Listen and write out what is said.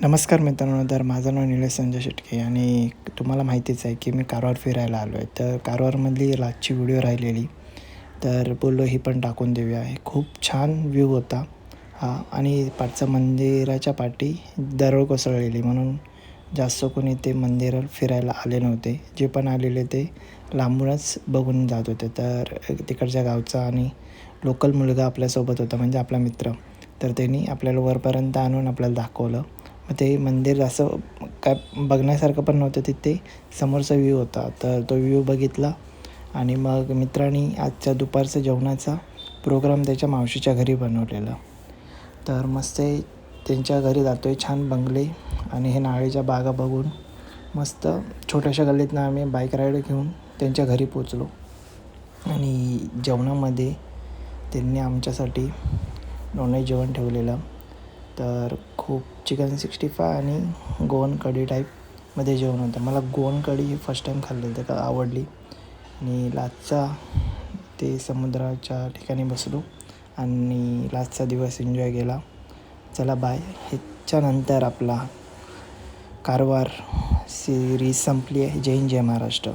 नमस्कार मित्रांनो. तर माझं नाव निलेश संजय शेटके आणि तुम्हाला माहितीच आहे की मी कारवार फिरायला आलो आहे. तर कारवारमधली लास्टची व्हिडिओ राहिलेली, तर बोललो ही पण टाकून देऊया. हे खूप छान व्ह्यू होता हा. आणि पाठचं मंदिराच्या पाठी दरड कोसळलेली, म्हणून जास्त कोणी ते मंदिर फिरायला आले नव्हते. जे पण आलेले ते लांबूनच बघून जात होते. तर तिकडच्या गावचा आणि लोकल मुलगा आपल्यासोबत होता, म्हणजे आपला मित्र. तर त्यांनी आपल्याला वरपर्यंत आणून आपल्याला दाखवलं. मग ते मंदिर असं काय बघण्यासारखं पण नव्हतं, तिथे समोरचा व्ह्यू होता. तर तो व्ह्यू बघितला आणि मग मित्रांनी आजच्या दुपारचं जेवणाचा प्रोग्राम त्याच्या मावशीच्या घरी बनवलेला. तर मस्त त्यांच्या घरी जातो आहे. छान बंगले आणि हे नारळीच्या बागा बघून मस्त छोट्याशा गल्लीतनं आम्ही बाईक राईड घेऊन त्यांच्या घरी पोचलो. आणि जेवणामध्ये त्यांनी आमच्यासाठी नॉनव्हेज जेवण ठेवलेलं. तर खूप चिकन 65 आणि गोवन कढी टाईपमध्ये जेवण होतं. मला गोवन कढी फर्स्ट टाईम खाल्ली, तर आवडली. आणि लास्टचा ते समुद्राच्या ठिकाणी बसलो आणि लास्टचा दिवस एन्जॉय केला. चला बाय. ह्याच्यानंतर आपला कारवार सिरीज संपली आहे. जय हिंद, जय महाराष्ट्र.